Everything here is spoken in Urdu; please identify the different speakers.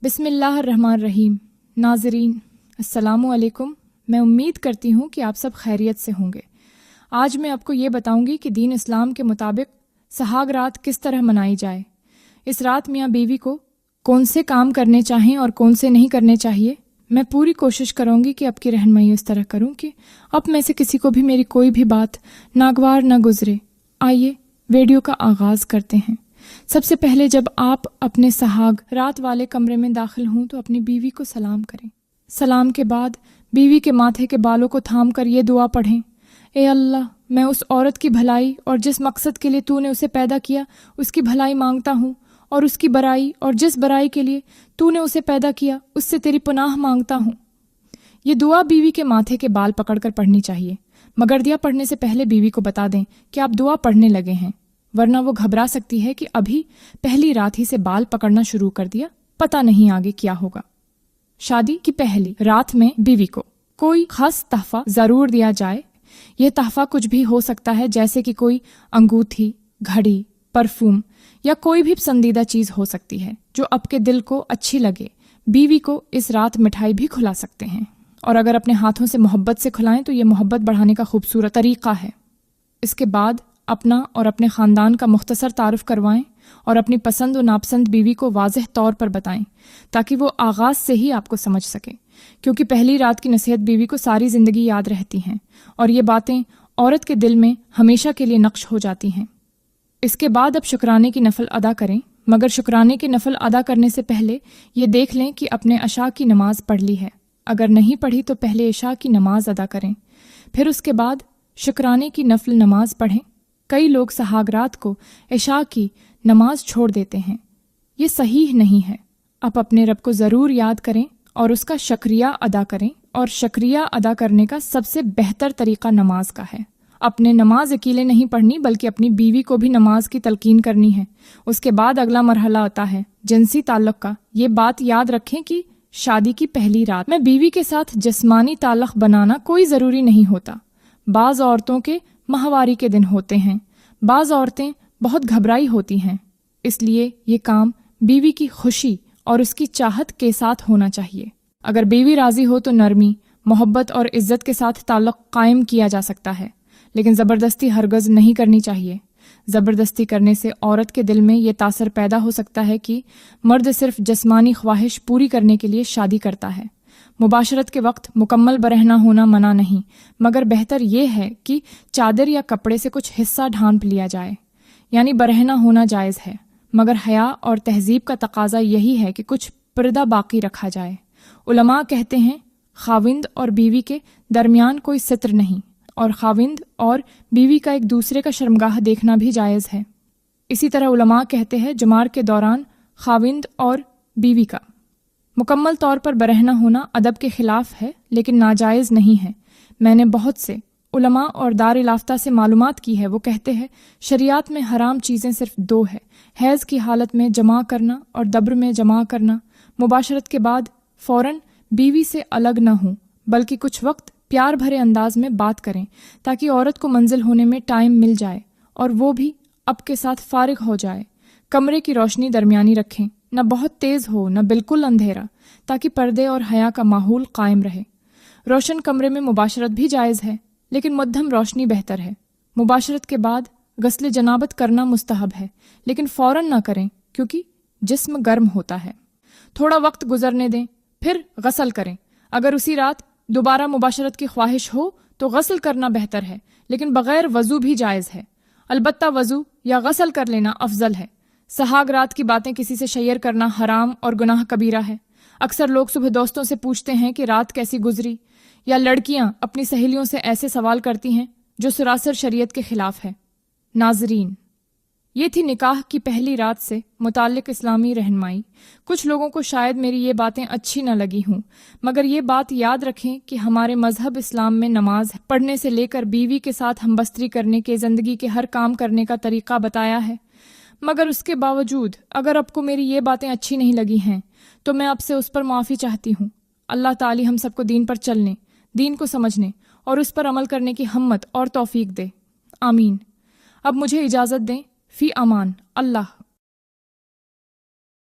Speaker 1: بسم اللہ الرحمن الرحیم۔ ناظرین السلام علیکم، میں امید کرتی ہوں کہ آپ سب خیریت سے ہوں گے۔ آج میں آپ کو یہ بتاؤں گی کہ دین اسلام کے مطابق سہاگ رات کس طرح منائی جائے۔ اس رات میاں بیوی کو کون سے کام کرنے چاہیں اور کون سے نہیں کرنے چاہیے، میں پوری کوشش کروں گی کہ آپ کی رہنمائی اس طرح کروں کہ اب میں سے کسی کو بھی میری کوئی بھی بات ناگوار نہ گزرے۔ آئیے ویڈیو کا آغاز کرتے ہیں۔ سب سے پہلے جب آپ اپنے سہاگ رات والے کمرے میں داخل ہوں تو اپنی بیوی کو سلام کریں۔ سلام کے بعد بیوی کے ماتھے کے بالوں کو تھام کر یہ دعا پڑھیں: اے اللہ، میں اس عورت کی بھلائی اور جس مقصد کے لیے تو نے اسے پیدا کیا اس کی بھلائی مانگتا ہوں، اور اس کی برائی اور جس برائی کے لیے تو نے اسے پیدا کیا اس سے تیری پناہ مانگتا ہوں۔ یہ دعا بیوی کے ماتھے کے بال پکڑ کر پڑھنی چاہیے، مگر دیا پڑھنے سے پہلے بیوی کو بتا دیں کہ آپ دعا پڑھنے لگے ہیں، ورنہ وہ گھبرا سکتی ہے کہ ابھی پہلی رات ہی سے بال پکڑنا شروع کر دیا، پتہ نہیں آگے کیا ہوگا۔ شادی کی پہلی رات میں بیوی کو کوئی خاص تحفہ ضرور دیا جائے۔ یہ تحفہ کچھ بھی ہو سکتا ہے، جیسے کہ کوئی انگوٹھی، گھڑی، پرفیوم یا کوئی بھی پسندیدہ چیز ہو سکتی ہے جو آپ کے دل کو اچھی لگے۔ بیوی کو اس رات مٹھائی بھی کھلا سکتے ہیں، اور اگر اپنے ہاتھوں سے محبت سے کھلائیں تو یہ محبت بڑھانے کا خوبصورت طریقہ ہے۔ اس کے بعد اپنا اور اپنے خاندان کا مختصر تعارف کروائیں اور اپنی پسند و ناپسند بیوی کو واضح طور پر بتائیں تاکہ وہ آغاز سے ہی آپ کو سمجھ سکے، کیونکہ پہلی رات کی نصیحت بیوی کو ساری زندگی یاد رہتی ہیں اور یہ باتیں عورت کے دل میں ہمیشہ کے لیے نقش ہو جاتی ہیں۔ اس کے بعد اب شکرانے کی نفل ادا کریں، مگر شکرانے کی نفل ادا کرنے سے پہلے یہ دیکھ لیں کہ اپنے عشاء کی نماز پڑھ لی ہے۔ اگر نہیں پڑھی تو پہلے عشاء کی نماز ادا کریں، پھر اس کے بعد شکرانے کی نفل نماز پڑھیں۔ کئی لوگ سہاگ رات کو عشاء کی نماز چھوڑ دیتے ہیں، یہ صحیح نہیں ہے۔ آپ اپنے رب کو ضرور یاد کریں اور اس کا شکریہ ادا کریں، اور شکریہ ادا کرنے کا سب سے بہتر طریقہ نماز کا ہے۔ اپنے نماز اکیلے نہیں پڑھنی بلکہ اپنی بیوی کو بھی نماز کی تلقین کرنی ہے۔ اس کے بعد اگلا مرحلہ آتا ہے جنسی تعلق کا۔ یہ بات یاد رکھیں کہ شادی کی پہلی رات میں بیوی کے ساتھ جسمانی تعلق بنانا کوئی ضروری نہیں ہوتا۔ بعض عورتوں کے ماہواری کے دن ہوتے ہیں، بعض عورتیں بہت گھبرائی ہوتی ہیں، اس لیے یہ کام بیوی کی خوشی اور اس کی چاہت کے ساتھ ہونا چاہیے۔ اگر بیوی راضی ہو تو نرمی، محبت اور عزت کے ساتھ تعلق قائم کیا جا سکتا ہے، لیکن زبردستی ہرگز نہیں کرنی چاہیے۔ زبردستی کرنے سے عورت کے دل میں یہ تاثر پیدا ہو سکتا ہے کہ مرد صرف جسمانی خواہش پوری کرنے کے لیے شادی کرتا ہے۔ مباشرت کے وقت مکمل برہنہ ہونا منع نہیں، مگر بہتر یہ ہے کہ چادر یا کپڑے سے کچھ حصہ ڈھانپ لیا جائے، یعنی برہنہ ہونا جائز ہے، مگر حیا اور تہذیب کا تقاضا یہی ہے کہ کچھ پردہ باقی رکھا جائے۔ علماء کہتے ہیں خاوند اور بیوی کے درمیان کوئی ستر نہیں، اور خاوند اور بیوی کا ایک دوسرے کا شرمگاہ دیکھنا بھی جائز ہے۔ اسی طرح علماء کہتے ہیں جمار کے دوران خاوند اور بیوی کا مکمل طور پر برہنہ ہونا ادب کے خلاف ہے، لیکن ناجائز نہیں ہے۔ میں نے بہت سے علماء اور دار الافتہ سے معلومات کی ہے، وہ کہتے ہیں شریعت میں حرام چیزیں صرف دو ہے: حیض کی حالت میں جماع کرنا اور دبر میں جماع کرنا۔ مباشرت کے بعد فوراً بیوی سے الگ نہ ہوں، بلکہ کچھ وقت پیار بھرے انداز میں بات کریں تاکہ عورت کو منزل ہونے میں ٹائم مل جائے اور وہ بھی اب کے ساتھ فارغ ہو جائے۔ کمرے کی روشنی درمیانی رکھیں، نہ بہت تیز ہو نہ بالکل اندھیرا، تاکہ پردے اور حیا کا ماحول قائم رہے۔ روشن کمرے میں مباشرت بھی جائز ہے، لیکن مدھم روشنی بہتر ہے۔ مباشرت کے بعد غسل جنابت کرنا مستحب ہے، لیکن فوراً نہ کریں کیونکہ جسم گرم ہوتا ہے۔ تھوڑا وقت گزرنے دیں، پھر غسل کریں۔ اگر اسی رات دوبارہ مباشرت کی خواہش ہو تو غسل کرنا بہتر ہے، لیکن بغیر وضو بھی جائز ہے۔ البتہ وضو یا غسل کر لینا افضل ہے۔ سہاگ رات کی باتیں کسی سے شیئر کرنا حرام اور گناہ کبیرہ ہے۔ اکثر لوگ صبح دوستوں سے پوچھتے ہیں کہ رات کیسی گزری، یا لڑکیاں اپنی سہیلیوں سے ایسے سوال کرتی ہیں جو سراسر شریعت کے خلاف ہے۔ ناظرین، یہ تھی نکاح کی پہلی رات سے متعلق اسلامی رہنمائی۔ کچھ لوگوں کو شاید میری یہ باتیں اچھی نہ لگی ہوں، مگر یہ بات یاد رکھیں کہ ہمارے مذہب اسلام میں نماز پڑھنے سے لے کر بیوی کے ساتھ ہمبستری کرنے کے زندگی کے ہر کام کرنے کا طریقہ بتایا ہے۔ مگر اس کے باوجود اگر آپ کو میری یہ باتیں اچھی نہیں لگی ہیں تو میں آپ سے اس پر معافی چاہتی ہوں۔ اللہ تعالی ہم سب کو دین پر چلنے، دین کو سمجھنے اور اس پر عمل کرنے کی ہمت اور توفیق دے، آمین۔ اب مجھے اجازت دیں، فی امان اللہ۔